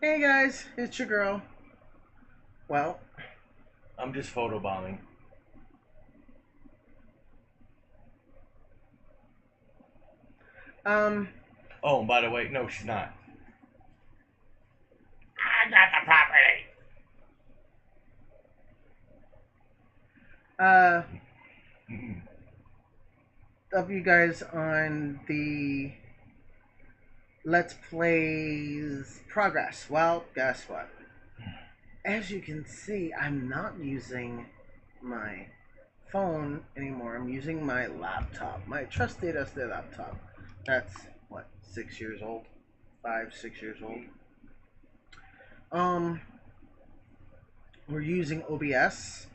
Hey guys, it's your girl. Well, I'm just photobombing. um, Oh, and by the way, no, she's not. I got the property. uh, Mm-mm. of you guys on the Let's Plays progress. Well, guess what? As you can see, I'm not using my phone anymore. I'm using my laptop, my trusted SD laptop. That's what, 6 years old? 5, 6 years old. Um, we're using OBS.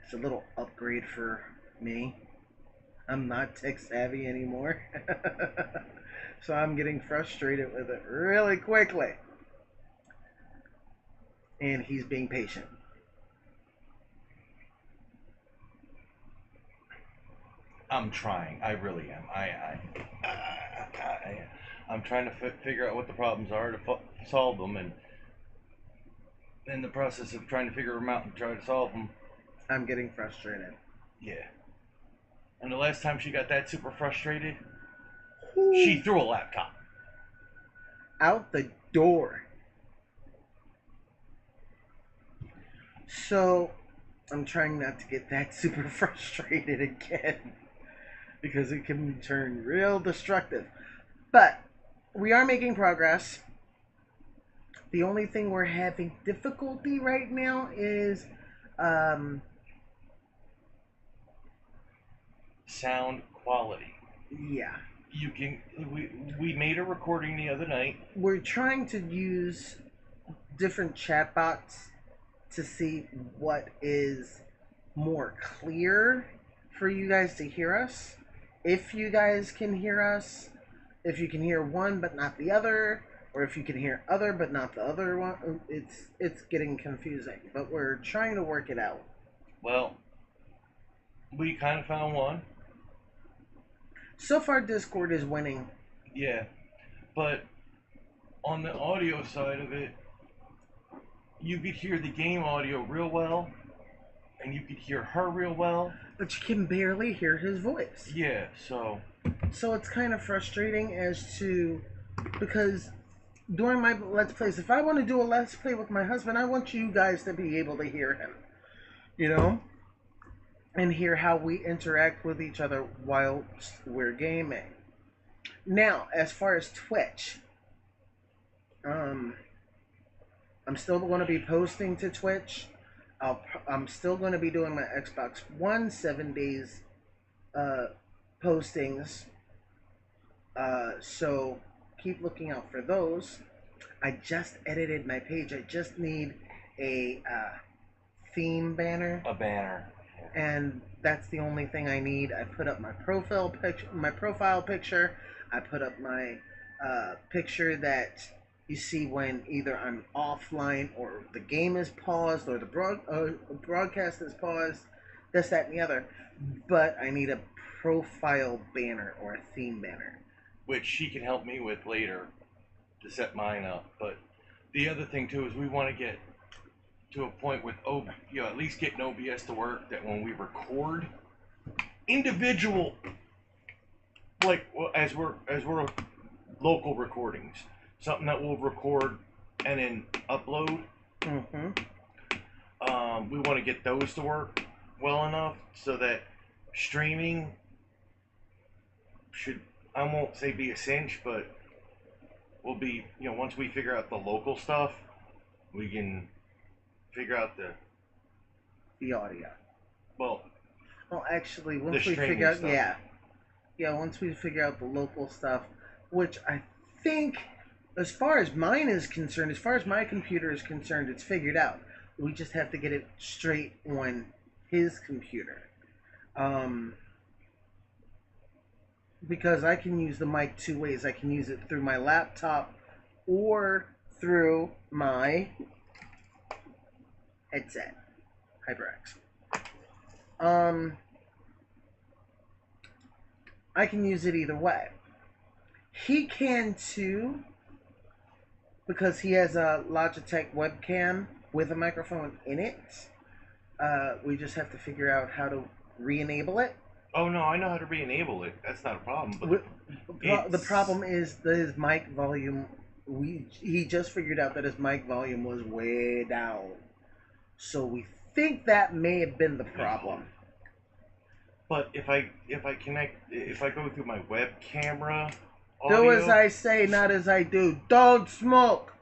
It's a little upgrade for me. I'm not tech savvy anymore. So I'm getting frustrated with it really quickly. And he's being patient. I'm trying. I really am. I'm trying to figure out what the problems are to solve them, and in the process of trying to figure them out and try to solve them, I'm getting frustrated. yeah. And the last time she got that super frustrated, she Whew. threw a laptop. Out the door. So I'm trying not to get that super frustrated again because it can turn real destructive. But we are making progress. The only thing we're having difficulty right now is, um, Sound quality. yeah, You can. We made a recording the other night. we're trying to use different chatbots to see what is more clear for you guys to hear us. If you guys can hear us, if you can hear one but not the other, or if you can hear other but not the other one, it's getting confusing. But we're trying to work it out. Well, we kind of found one. So far, Discord is winning. Yeah, but on the audio side of it, you could hear the game audio real well, and you could hear her real well. But you can barely hear his voice. Yeah, so So it's kind of frustrating as to because during my let's plays, if I want to do a let's play with my husband, I want you guys to be able to hear him, you know, and hear how we interact with each other while we're gaming. Now, as far as Twitch, um, I'm still going to be posting to Twitch. I'm still going to be doing my Xbox One 7 days uh, postings. So keep looking out for those. I just edited my page. I just need a theme banner, a banner. and that's the only thing I need. I put up my profile picture. I put up my picture that you see when either I'm offline or the game is paused or the broadcast is paused. This, that, and the other. But I need a profile banner or a theme banner. Which she can help me with later to set mine up. But the other thing too is we want to get to a point with at least getting OBS to work that when we record individual, like as we're local recordings, something that we'll record and then upload. Mm-hmm. We want to get those to work well enough so that streaming should, I won't say be a cinch, but will be, once we figure out the local stuff, we can figure out The audio. well, Well, actually, the once we figure streaming out, stuff. yeah, once we figure out the local stuff, which I think, as far as mine is concerned, as far as my computer is concerned, it's figured out. We just have to get it straight on his computer. Um, because I can use the mic two ways. I can use it through my laptop or through my headset, HyperX. Um, I can use it either way. He can too, because he has a Logitech webcam with a microphone in it. We just have to figure out how to re-enable it. Oh no, I know how to re-enable it. That's not a problem. The problem is that his mic volume. He just figured out that his mic volume was way down, so we think that may have been the problem. But if I go through my web camera Do audio, as I say, not as I do. Don't smoke.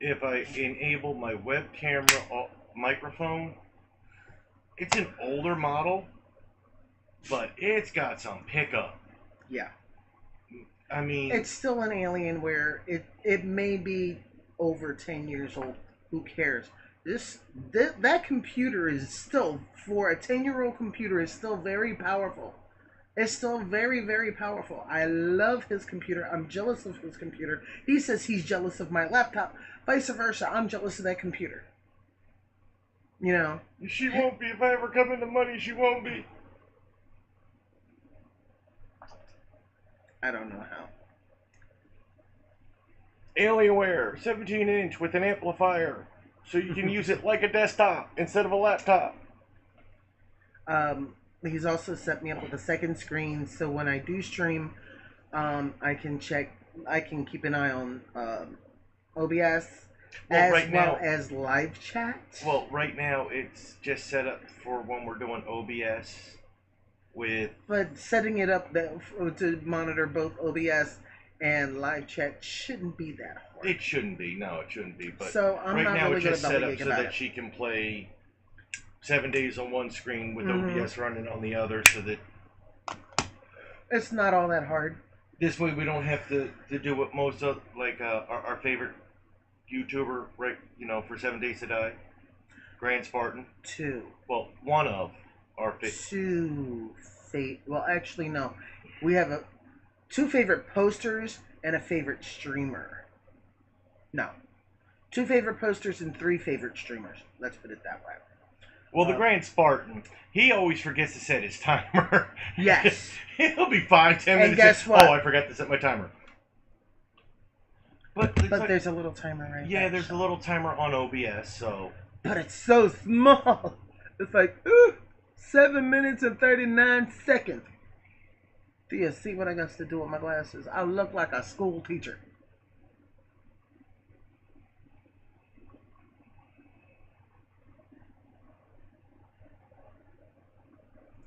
if I enable my web camera microphone, it's an older model, but it's got some pickup. Yeah. I mean, It's still an Alienware. It may be over 10 years old. Who cares? That computer is still, for a 10-year-old computer, is still very powerful. It's still very, very powerful. I love his computer. I'm jealous of his computer. He says he's jealous of my laptop. Vice versa, I'm jealous of that computer. You know? she won't be. If I ever come into money, she won't be. I don't know how. Alienware, 17-inch with an amplifier, so you can use it like a desktop instead of a laptop. He's also set me up with a second screen, so when I do stream, I can keep an eye on OBS as live chat. Well, right now it's just set up for when we're doing OBS But setting it up to monitor both OBS and live chat shouldn't be that hard. It shouldn't be. No, it shouldn't be. But so I'm right not now really it's just set up so that she can play 7 days on one screen with OBS running on the other, so that it's not all that hard. This way we don't have to do what most of our favorite YouTuber, right? You know, for 7 Days to Die, Grand Spartan. Well, one of our well, actually no, we have two favorite posters and a favorite streamer. No, 2 favorite posters and 3 favorite streamers. Let's put it that way. Well, the Grand Spartan, he always forgets to set his timer. Yes. He'll be 5, 10 minutes. And guess what? Oh, I forgot to set my timer. But there's a little timer right there. Yeah, there's a little timer on OBS, so. But it's so small. It's like, 7 minutes and 39 seconds. Do you see what I got to do with my glasses? I look like a school teacher.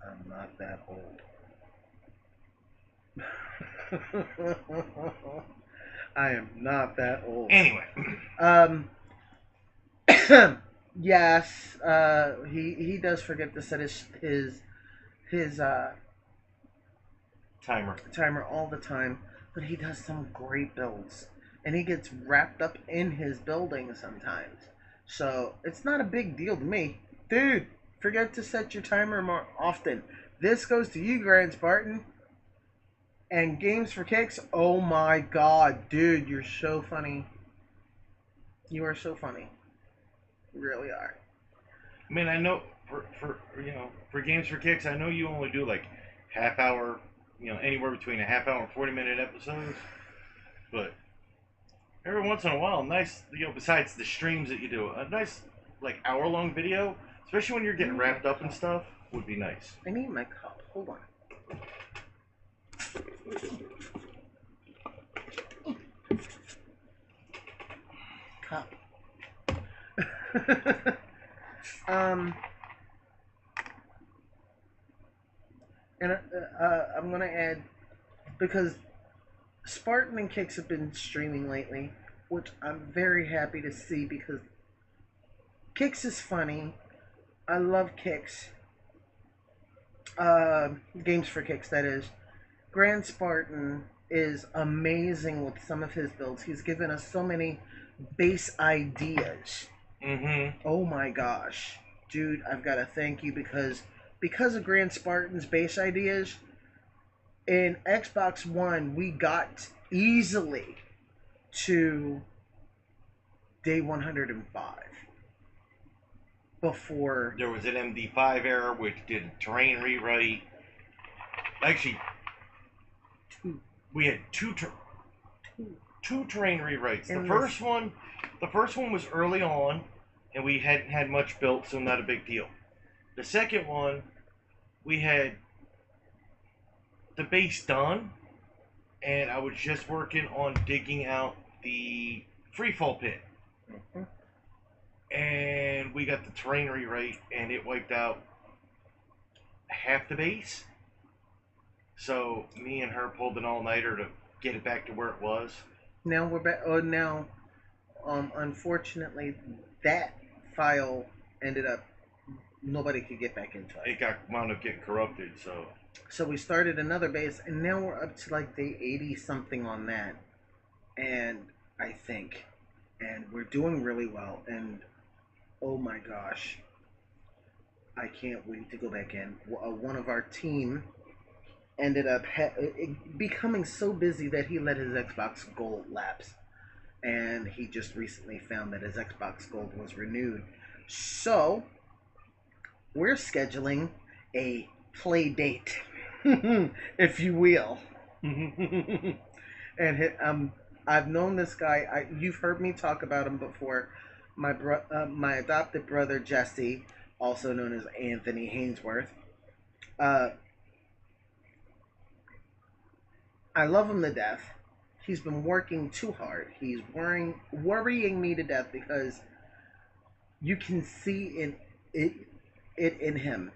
I'm not that old. I am not that old. Anyway. Yes, he does forget to set his timer all the time, but he does some great builds, and he gets wrapped up in his building sometimes. So it's not a big deal to me, dude. Forget to set your timer more often. This goes to you, Grand Spartan. And Games for Kicks, oh my god, dude, you're so funny. You are so funny. You really are. I mean, I know for Games for Kicks, I know you only do like half hour, anywhere between a half hour and 40-minute episodes. But every once in a while, nice, besides the streams that you do, a nice like hour-long video, especially when you're getting wrapped up and stuff, would be nice. I need my cup. Hold on. Cup. And I'm gonna add, because Spartan and Kicks have been streaming lately, which I'm very happy to see, because Kicks is funny. I love Kicks. Games for Kicks, that is. Grand Spartan is amazing with some of his builds. He's given us so many base ideas. Oh my gosh. Dude, I've got to thank you, because of Grand Spartan's base ideas, in Xbox One, we got easily to day 105. Before there was an MD5 error, which did terrain rewrite. Actually, we had two two terrain rewrites. In The first one was early on, and we hadn't had much built, so not a big deal. The second one, we had the base done, and I was just working on digging out the freefall pit. Mm-hmm. And we got the terrain rewrite, and it wiped out half the base. So me and her pulled an all-nighter to get it back to where it was. Now we're back. Oh, now, unfortunately, that file ended up nobody could get back into it. It got wound up getting corrupted. So we started another base, and now we're up to like the 80 something on that, and I think, and we're doing really well. And oh my gosh, I can't wait to go back in. One of our team ended up becoming so busy that he let his Xbox Gold lapse. And he just recently found that his Xbox Gold was renewed. So, we're scheduling a play date, if you will. And I've known this guy. You've heard me talk about him before. My adopted brother Jesse, also known as Anthony Hainsworth. I love him to death. He's been working too hard. He's worrying me to death because you can see it in him.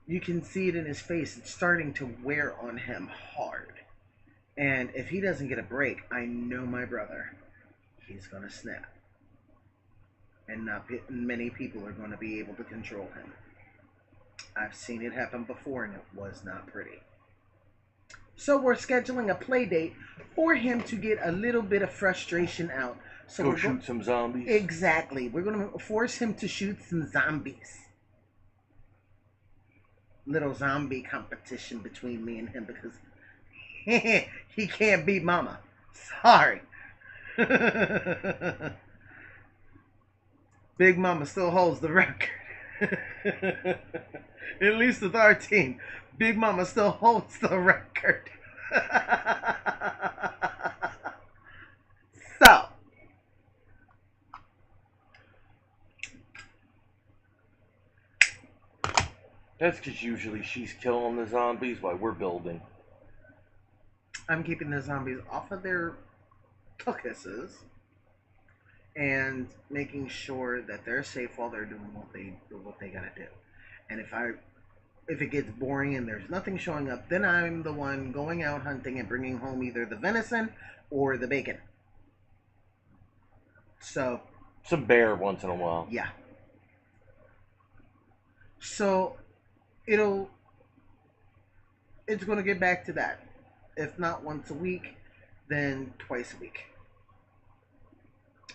You can see it in his face. It's starting to wear on him hard. And if he doesn't get a break, I know my brother, he's going to snap. And not many people are going to be able to control him. I've seen it happen before, and it was not pretty. So we're scheduling a play date for him to get a little bit of frustration out. So go shoot some zombies. Exactly. We're going to force him to shoot some zombies. Little zombie competition between me and him because he can't beat Mama. Sorry. Big Mama still holds the record. At least with our team. Big Mama still holds the record. So, that's because usually she's killing the zombies while we're building. I'm keeping the zombies off of their tuckuses and making sure that they're safe while they're doing what they gotta do. And if it gets boring and there's nothing showing up, then I'm the one going out hunting and bringing home either the venison or the bacon. So, some bear once in a while. Yeah. So it's going to get back to that. If not once a week, then twice a week.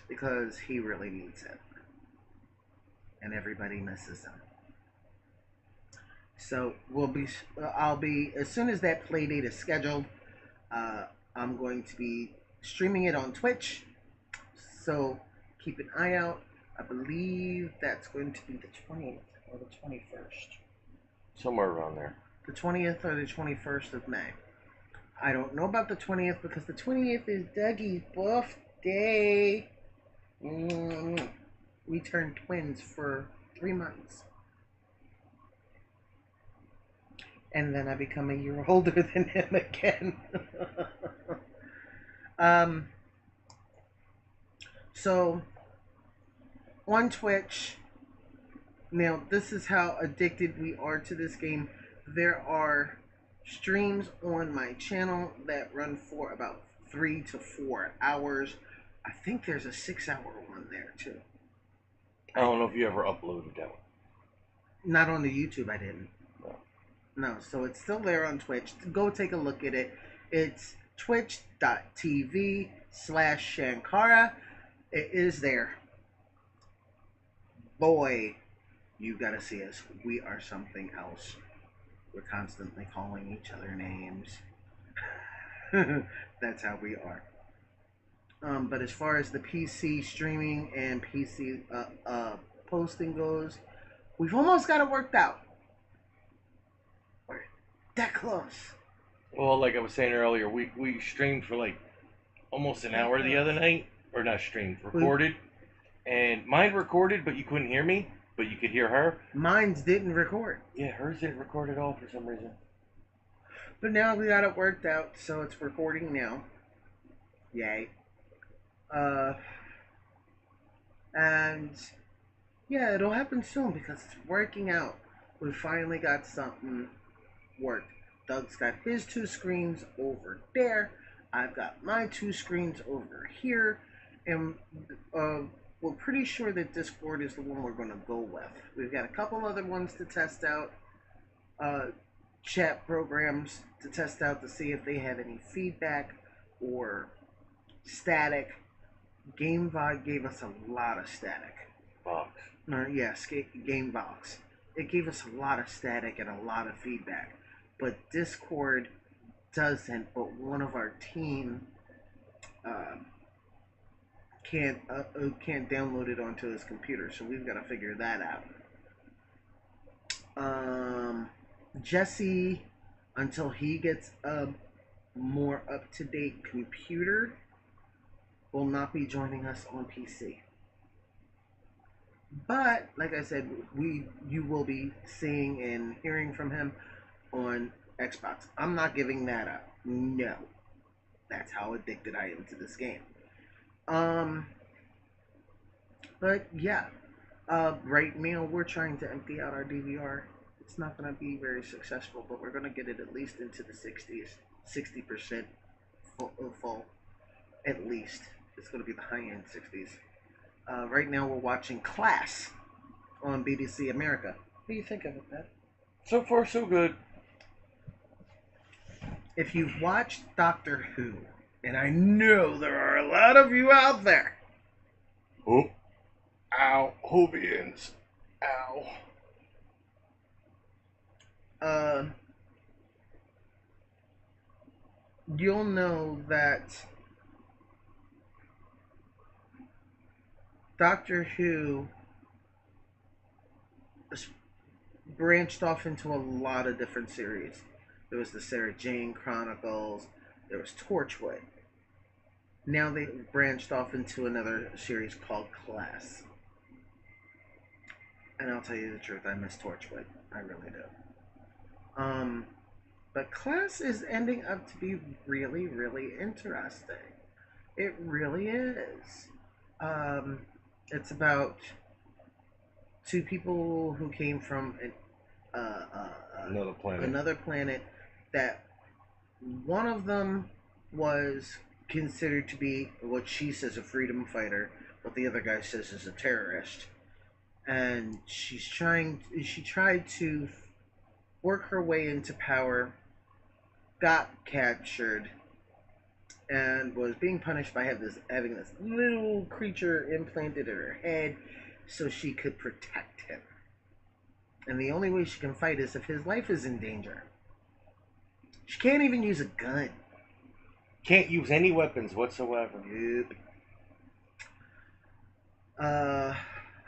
Because he really needs it. And everybody misses him. So I'll be, as soon as that play date is scheduled, I'm going to be streaming it on Twitch. So keep an eye out. I believe that's going to be the 20th or the 21st. Somewhere around there. The 20th or the 21st of May. I don't know about the 20th because the 20th is Dougie's birthday. We turned twins for 3 months. And then I become a year older than him again. So, on Twitch, now this is how addicted we are to this game. There are streams on my channel that run for about 3 to 4 hours. I think there's a 6-hour one there too. I don't know if you ever uploaded that one. Not on the YouTube, I didn't. No, so it's still there on Twitch. Go take a look at it. It's twitch.tv/Shankara. It is there. Boy, you gotta see us. We are something else. We're constantly calling each other names. That's how we are. But as far as the PC streaming and PC posting goes, we've almost got it worked out. We're that close. Well, like I was saying earlier, we streamed for like almost an hour the other night, or not streamed, recorded, and mine recorded, but you couldn't hear me, but you could hear her. Mine's didn't record. Yeah, hers didn't record at all for some reason. But now we got it worked out, so it's recording now. Yay. And yeah, it'll happen soon because it's working out. We finally got something worked. Doug's got his 2 screens over there. I've got my 2 screens over here. And we're pretty sure that Discord is the one we're going to go with. We've got a couple other ones to test out. Chat programs to test out to see if they have any feedback or static. GameVod gave us a lot of static. Box. Yes, Gamebox. It gave us a lot of static and a lot of feedback. But Discord doesn't, but one of our team can't download it onto his computer, so we've got to figure that out. Jesse, until he gets a more up-to-date computer, will not be joining us on PC. But like I said, you will be seeing and hearing from him on Xbox. I'm not giving that up. No. That's how addicted I am to this game. But yeah. Right now we're trying to empty out our DVR. It's not going to be very successful, but we're going to get it at least into the 60s, 60% full, at least. It's going to be the high-end 60s. Right now we're watching Class on BBC America. What do you think of it, Matt? So far, so good. If you've watched Doctor Who, and I know there are a lot of you out there. Oh. Ow. Hovians. Ow. You'll know that Doctor Who branched off into a lot of different series. There was the Sarah Jane Chronicles, there was Torchwood. Now they branched off into another series called Class. And I'll tell you the truth, I miss Torchwood. I really do. But Class is ending up to be really, really interesting. It really is. It's about 2 people who came from another planet. That one of them was considered to be what she says a freedom fighter, but the other guy says is a terrorist. And she tried to work her way into power, got captured, and was being punished by having this little creature implanted in her head so she could protect him. And the only way she can fight is if his life is in danger. She can't even use a gun. Can't use any weapons whatsoever. Yep.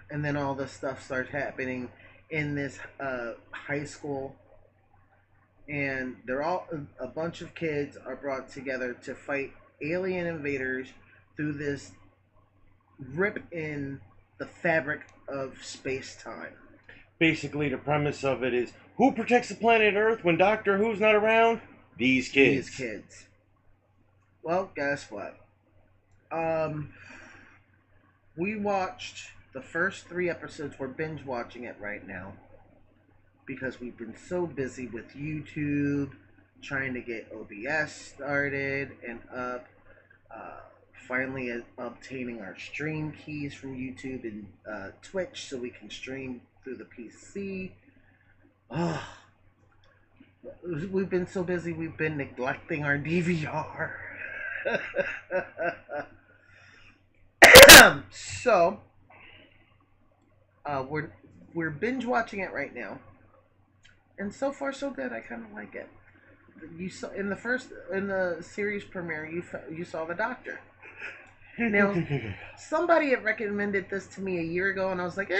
And then all this stuff starts happening in this high school. And a bunch of kids are brought together to fight alien invaders through this rip in the fabric of space-time. Basically, the premise of it is, who protects the planet Earth when Doctor Who's not around? These kids. These kids. Well, guess what? We watched the first 3 episodes. We're binge watching it right now because we've been so busy with YouTube, trying to get OBS started and up, finally obtaining our stream keys from YouTube and Twitch so we can stream through the PC. Oh, we've been so busy, we've been neglecting our DVR. So, we're binge watching it right now. And so far, so good. I kind of like it. You saw in the series premiere, you saw the Doctor. Now, somebody had recommended this to me a year ago, and I was like, okay,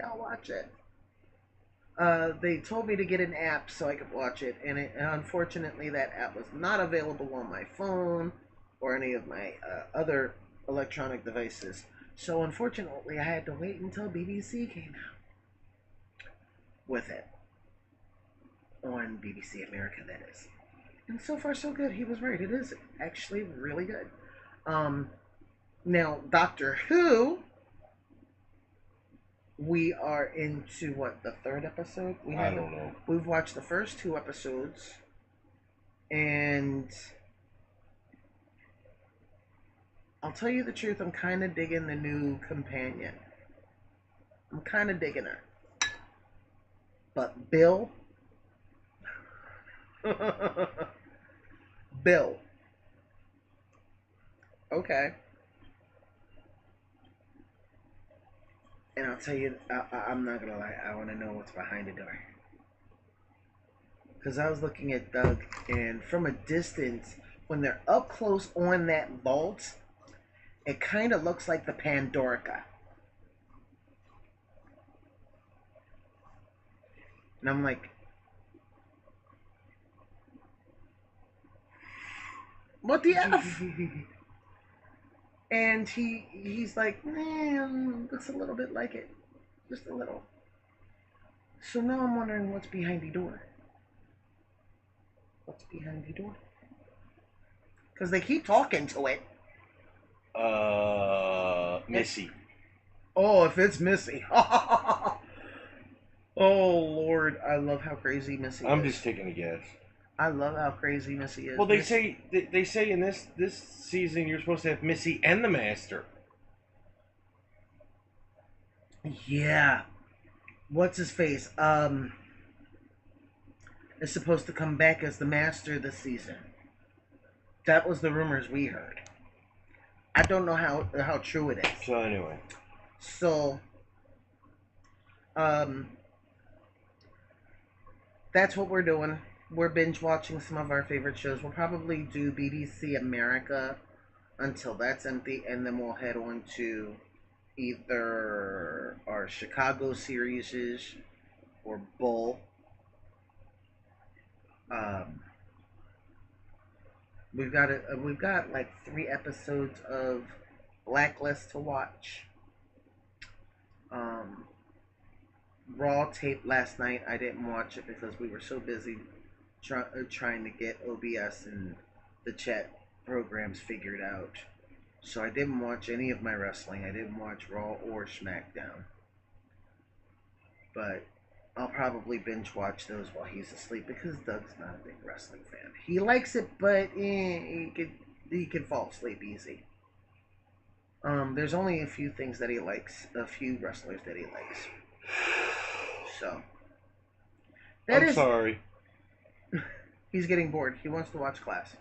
I'll watch it. They told me to get an app so I could watch it, and unfortunately, that app was not available on my phone or any of my other electronic devices. So, unfortunately, I had to wait until BBC came out with it on BBC America, that is. And so far, so good. He was right. It is actually really good. Um, Now, Doctor Who, we are into what, the third episode? I don't know. We've watched the first two episodes, and I'll tell you the truth, I'm kind of digging the new companion. I'm kind of digging her. But Bill, Bill, okay. And I'll tell you, I'm not gonna lie, I want to know what's behind the door. Because I was looking at Doug, and from a distance, when they're up close on that vault, it kind of looks like the Pandorica. And I'm like, what the F? And he's like, man, looks a little bit like it. Just a little. So now I'm wondering what's behind the door. What's behind the door? Because they keep talking to it. Missy. Oh, if it's Missy. Oh, Lord. I love how crazy Missy is. I'm just taking a guess. I love how crazy Missy is. Well, they say in this season you're supposed to have Missy and the Master. Yeah. What's his face? Is supposed to come back as the Master this season. That was the rumors we heard. I don't know how true it is. So anyway. So, that's what we're doing. We're binge watching some of our favorite shows. We'll probably do BBC America until that's empty, and then we'll head on to either our Chicago series or Bull. Um, we've got like 3 episodes of Blacklist to watch. Raw tape last night. I didn't watch it because we were so busy trying to get OBS and the chat programs figured out. So I didn't watch any of my wrestling. I didn't watch Raw or SmackDown. But I'll probably binge watch those while he's asleep because Doug's not a big wrestling fan. He likes it, but he can fall asleep easy. There's only a few things that he likes, a few wrestlers that he likes. So I'm sorry. He's getting bored. He wants to watch class.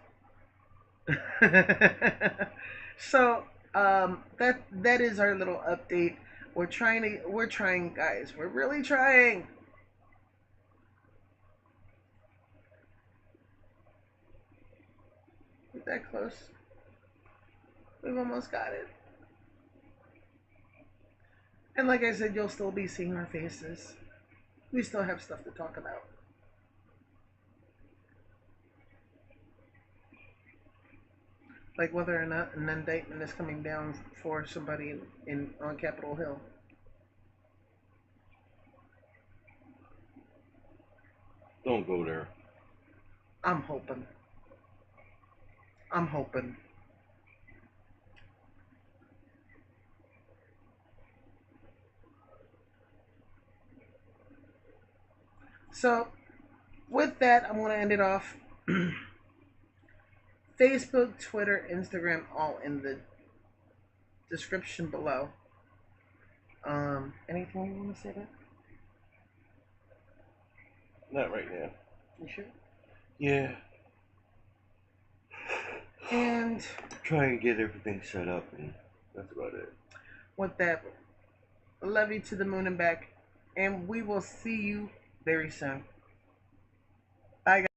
So that is our little update. We're trying, guys. We're really trying. Get that close. We've almost got it. And like I said, you'll still be seeing our faces. We still have stuff to talk about. Like whether or not an indictment is coming down for somebody on Capitol Hill. Don't go there. I'm hoping. I'm hoping. So, with that, I'm going to end it off. Facebook, Twitter, Instagram, all in the description below. Anything you want to say about? Not right now. You sure? Yeah. And Try and get everything set up, and that's about it. with that, love you to the moon and back, and we will see you very soon. Bye, guys.